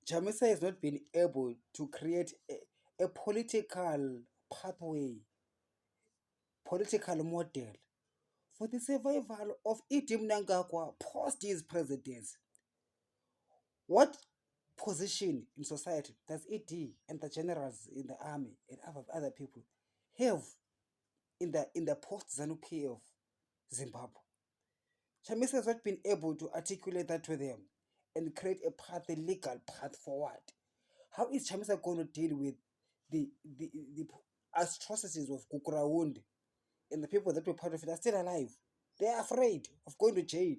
Chamisa has not been able to create a political pathway, political model for the survival of Idi Mnangagwa post his presidency. What position in society does Idi and the generals in the army and other people have in the post ZANU-PF Zimbabwe? Chamisa has not been able to articulate that to them and create a path, a legal path forward. How is Chamisa going to deal with the atrocities of Kukurahundi and the people that were part of it are still alive? They are afraid of going to jail.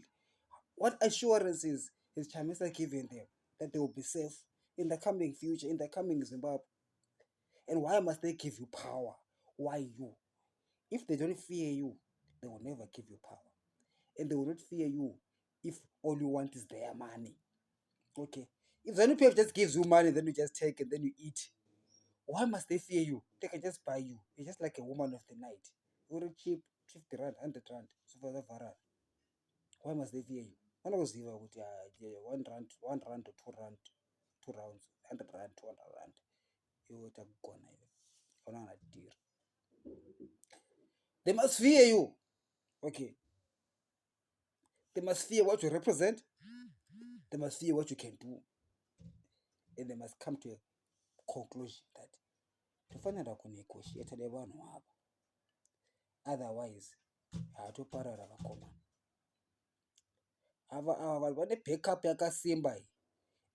What assurances is Chamisa giving them that they will be safe in the coming future, in the coming Zimbabwe? And why must they give you power? Why you? If they don't fear you, they will never give you power. And they will not fear you if all you want is their money. Okay? If ZANU-PF just gives you money, then you just take it, then you eat. Why must they fear you? They can just buy you. You're just like a woman of the night. Very cheap, 50 rand, 100 rand. So for that, why must they fear you? One of those 1 rand to 2 rand, 2 rounds, 100 rand, 200 rand. You would have gone. They must fear you. Okay. They must fear what you represent. They must fear what you can do. And they must come to a conclusion that tofanira kunegotiate nevanhu ava, otherwise hatoparara vakomana ava vanhu vane backup yakasimba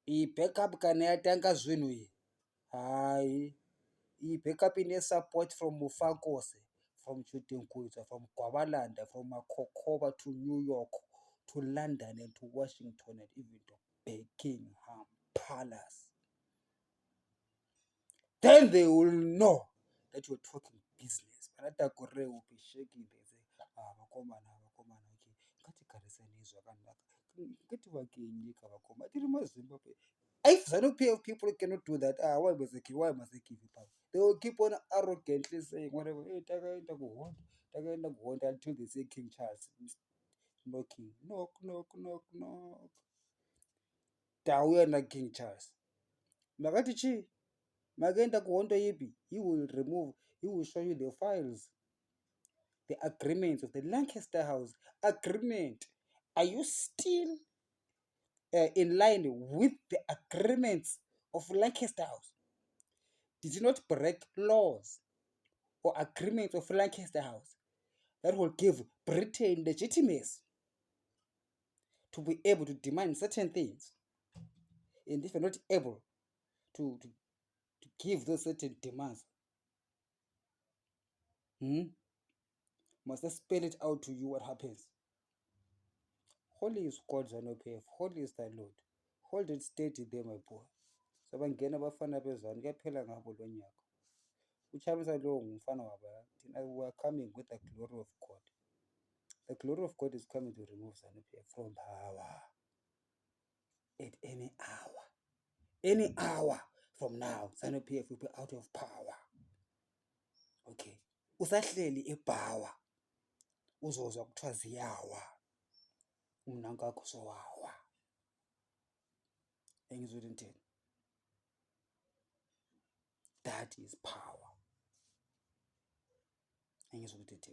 iyi backup kana yatanga zvinhu iyi hai iyi backup ine support from Mufakose, from Chudinkuza, from Gwabalanda, from Makokova to New York to London and to Washington and even to Buckingham Palace. Then they will know that you're talking business. Panatagore will be shaking. They say, vakomana, okay. Ngatigarisane zvakanaka. Ngativakenyika vakoma. Tiri muZimbabwe. If ZANU-PF people cannot do that, why must they give you power? They will keep on arrogantly saying whatever. Hey, takaenda kuhonda until they say King Charles knocking. Knock, knock, knock, knock. Tauya na King Charles. Makati chi? Magenda kuhondo yipi? He will show you the files, the agreements of the Lancaster House agreement. Are you still in line with the agreements of Lancaster House? Did you not break laws or agreements of Lancaster House that will give Britain legitimacy to be able to demand certain things? And if you're not able to give those certain demands, must I spell it out to you what happens? Holy is God, ZANU-PF. Holy is thy Lord. Hold it steady there, my boy. Sabangena bafana bezanu kuyaphela ngabo lo nyaka. Uchamisa lo ngumfana waba. We are coming with the glory of God. The glory of God is coming to remove ZANU-PF from power. At any hour. Any hour from now, ZANU-PF will be out of power. Okay. Usahleli epower. Uzozwa kuthiwa ziyawa. Umnankakho sowawa. Engizwe into. That is power. Engizwe into.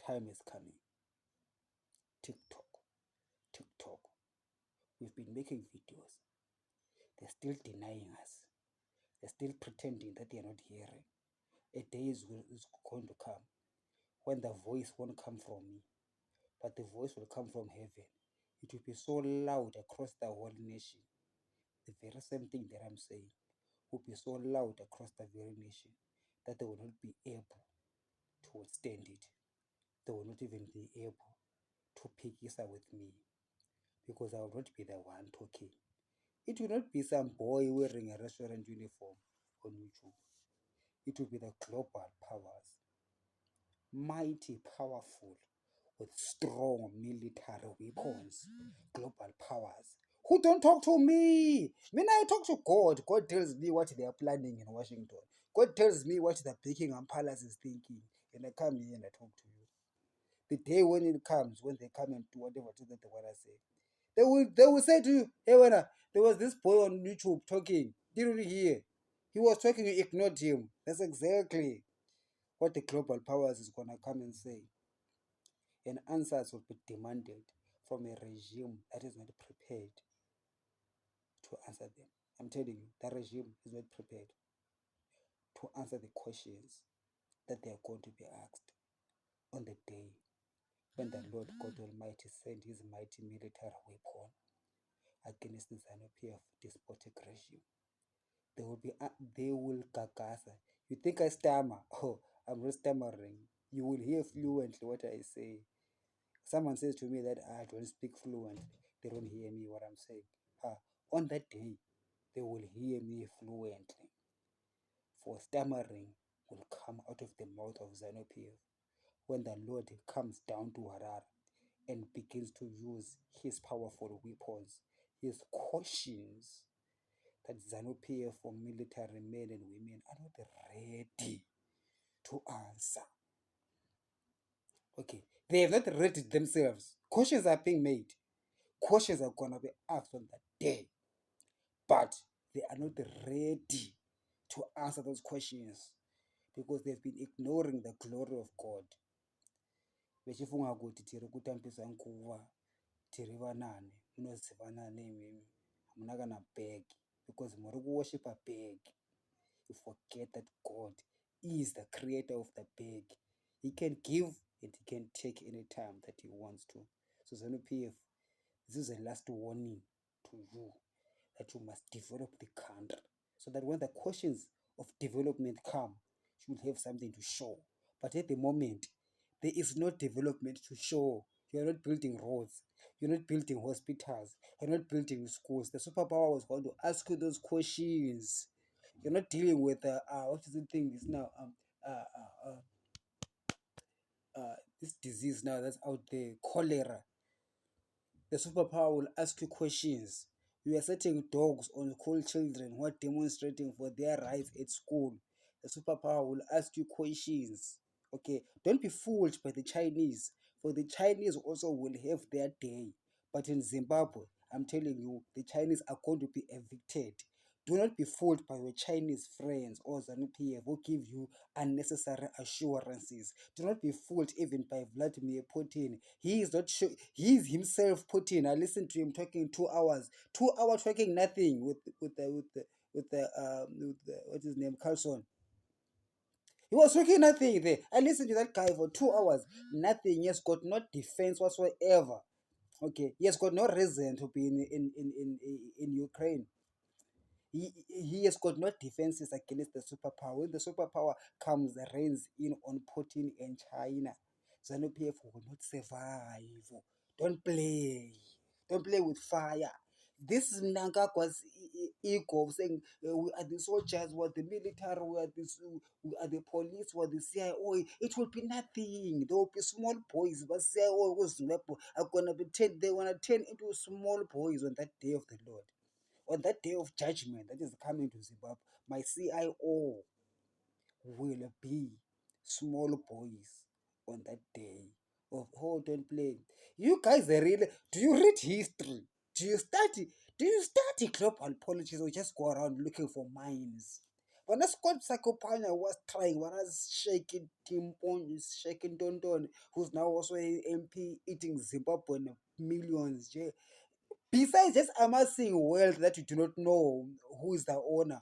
Time is coming. TikTok. We've been making videos. They're still denying us. They're still pretending that they're not hearing. A day is going to come when the voice won't come from me, but the voice will come from heaven. It will be so loud across the whole nation. The very same thing that I'm saying will be so loud across the very nation that they will not be able to withstand it. They will not even be able to pick this up with me, because I will not be the one talking. It will not be some boy wearing a restaurant uniform on YouTube. It will be the global powers, mighty, powerful, with strong military weapons, global powers, who don't talk to me. I talk to God. God tells me what they are planning in Washington. God tells me what the Buckingham Palace is thinking. And I come here and I talk to you. The day when it comes, when they come and do whatever it is that they want to say, They will say to you, hey, when there was this boy on YouTube talking. Didn't you hear? He was talking, you ignored him. That's exactly what the global powers is gonna come and say. And answers will be demanded from a regime that is not prepared to answer them. I'm telling you, the regime is not prepared to answer the questions that they are going to be asked on the day when the Lord God Almighty sent his mighty military weapon against the ZANU-PF despotic regime. They will gagaza. You think I stammer? Oh, I'm not stammering. You will hear fluently what I say. Someone says to me that I don't speak fluent. They don't hear me what I'm saying. On that day, they will hear me fluently. For stammering will come out of the mouth of ZANU-PF when the Lord comes down to Harare and begins to use his powerful weapons, his cautions that ZANU-PF for military men and women are not ready to answer. Okay, they have not ready themselves. Cautions are being made. Questions are going to be asked on that day, but they are not ready to answer those questions because they've been ignoring the glory of God. Vechifunga kuti tiri kutambisa nguva, tiri vanani, munozivanani imimi, hamuna kana bag, because muri kuworship a bag. You forget that God is the creator of the bag. He can give and he can take any time that he wants to. So ZANU-PF, this is a last warning to you that you must develop the country so that when the questions of development come, you will have something to show. But at the moment, there is no development to show. You are not building roads. You're not building hospitals. You're not building schools. The superpower was going to ask you those questions. You're not dealing with what is the thing is now uh, uh, this disease now that's out there, cholera. The superpower will ask you questions. You are setting dogs on school children who are demonstrating for their rights at school. The superpower will ask you questions. Okay, don't be fooled by the Chinese, for the Chinese also will have their day. But in Zimbabwe, I'm telling you, the Chinese are going to be evicted. Do not be fooled by your Chinese friends or ZANU-PF who give you unnecessary assurances. Do not be fooled even by Vladimir Putin. He is not sure. He is himself Putin. I listened to him talking 2 hours. 2 hours talking nothing with the what's his name, Carlson. He was talking nothing there. I listened to that guy for 2 hours. Nothing. He has got no defense whatsoever. Okay, he has got no reason to be in Ukraine. He has got no defenses against the superpower. When the superpower comes, reigns in on Putin and China, ZANU-PF will not survive. Don't play. Don't play with fire. This is Mnangagwa's ego of saying we are the soldiers, we are the military, we are the police, we are the CIO. It will be nothing. There will be small boys, but CIO are gonna be they wanna turn into small boys on that day of the Lord. On that day of judgment that is coming to Zimbabwe, my CIO will be small boys on that day of hold and play. You guys are really, do you read history? Do you study global politics or just go around looking for mines? When Scott Sakopanya was trying, when I was shaking Timpon, shaking Tonton, who's now also an MP eating Zimbabwean millions, besides just amassing wealth that you do not know who is the owner,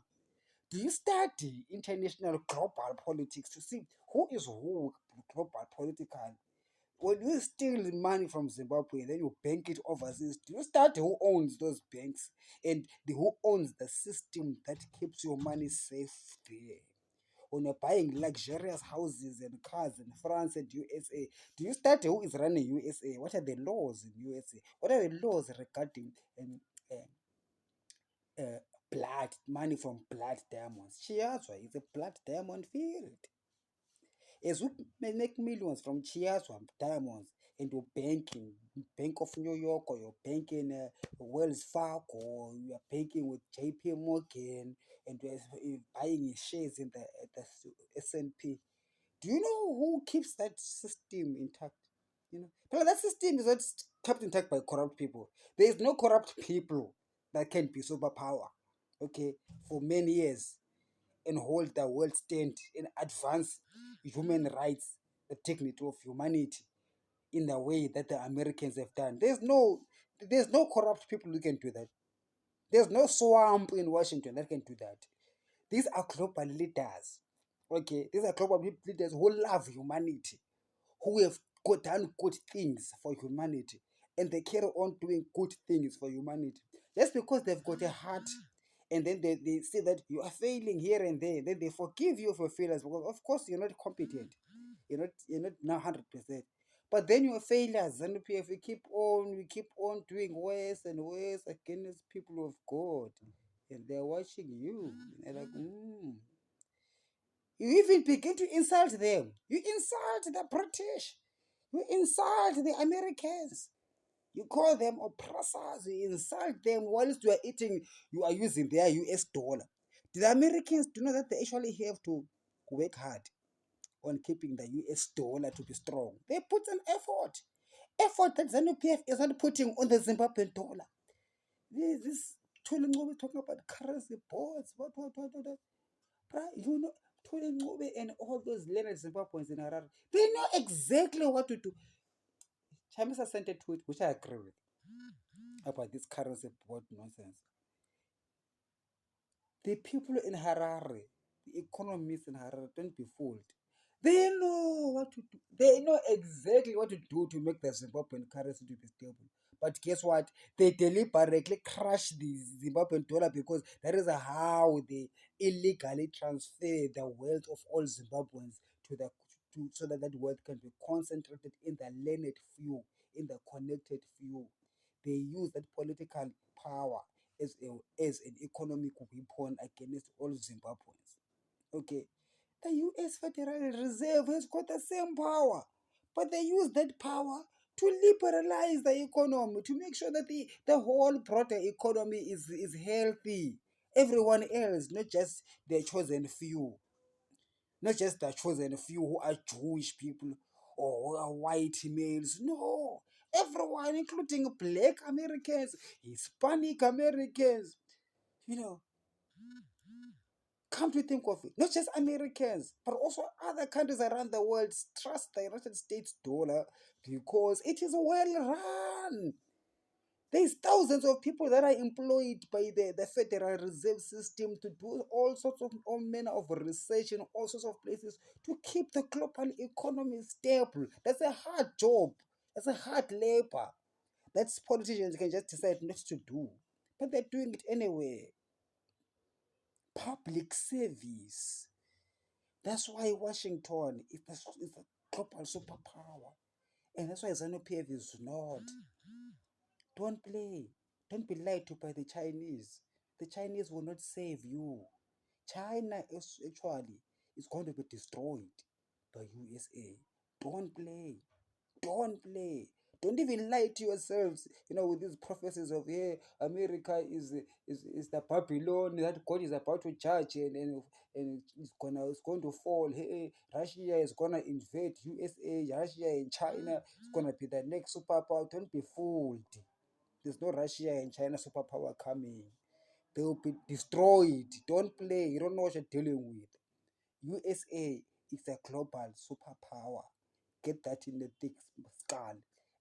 do you study international global politics to see who is who global political? When you steal money from Zimbabwe, then you bank it overseas. Do you study who owns those banks and who owns the system that keeps your money safe there? When you're buying luxurious houses and cars in France and USA, do you study who is running USA? What are the laws in USA? What are the laws regarding uh, uh, blood, money from blood diamonds? Chiazwa is a blood diamond field. As we may make millions from Chiazwa diamonds and you're banking, Bank of New York, or you're banking Wells Fargo, or you're banking with JP Morgan, and you're buying shares in the S&P. Do you know who keeps that system intact? But that system is not kept intact by corrupt people. There is no corrupt people that can be superpower, okay, for many years and hold the world stand and advance human rights, the dignity of humanity in the way that the Americans have done. There's no corrupt people who can do that. There's no swamp in Washington that can do that. These are global leaders. Okay, these are global leaders who love humanity, who have done good things for humanity, and they carry on doing good things for humanity. Just because they've got a heart, and then they see that you are failing here and there, then they forgive you for failures because of course you're not competent. You're not now 100%. But then your failures, and if we keep on doing worse and worse against people of God, and they're watching you, and they're like, You even begin to insult them. You insult the British. You insult the Americans. You call them oppressors. You insult them whilst you are eating. You are using their US dollar. The Americans do know that they actually have to work hard on keeping the US dollar to be strong. They put an effort that ZANU-PF is not putting on the Zimbabwean dollar. This tooling we're talking about currency boards, what. Right? Tony Ncube and all those learned Zimbabweans in Harare, they know exactly what to do. Chamisa sent a tweet, which I agree with, about this currency board nonsense. The people in Harare, the economists in Harare, don't be fooled. They know what to do. They know exactly what to do to make the Zimbabwean currency to be stable. But guess what? They deliberately crush the Zimbabwean dollar because that is how they illegally transfer the wealth of all Zimbabweans to the so that wealth can be concentrated in the learned few, in the connected few. They use that political power as an economic weapon against all Zimbabweans. Okay, the US Federal Reserve has got the same power, but they use that power to liberalize the economy, to make sure that the whole broader economy is healthy. Everyone else, not just the chosen few, not just the chosen few who are Jewish people or who are white males. No, everyone, including black Americans, Hispanic Americans, you know, come to think of it, not just Americans, but also other countries around the world trust the United States dollar because it is well run. There's thousands of people that are employed by the Federal Reserve System to do all manner of research in all sorts of places to keep the global economy stable. That's a hard job. That's a hard labor. That's politicians can just decide not to do. But they're doing it anyway. Public service. That's why Washington is a global superpower. And that's why ZANU-PF is not. Don't play. Don't be lied to by the Chinese. The Chinese will not save you. China is actually is going to be destroyed by USA. Don't play. Don't play. Don't even lie to yourselves, with these prophecies of America is the Babylon that God is about to judge and it's going to fall. Hey, Russia is gonna invade USA, Russia and China is gonna be the next superpower. Don't be fooled. There's no Russia and China superpower coming. They will be destroyed. Don't play. You don't know what you're dealing with. USA is a global superpower. Get that in the thick skull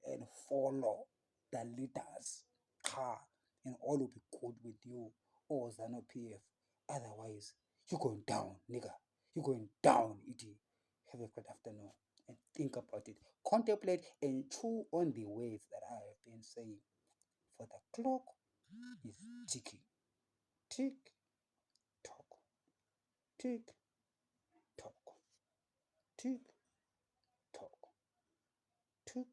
and follow the leaders. Ha! And all will be good with you. Or ZANU PF. Otherwise, you're going down, nigga. You're going down, ED. Have a good afternoon. And think about it. Contemplate and chew on the words that I have been saying. For the clock is ticking. Tick tock. Tick tock. Tick tock. Tick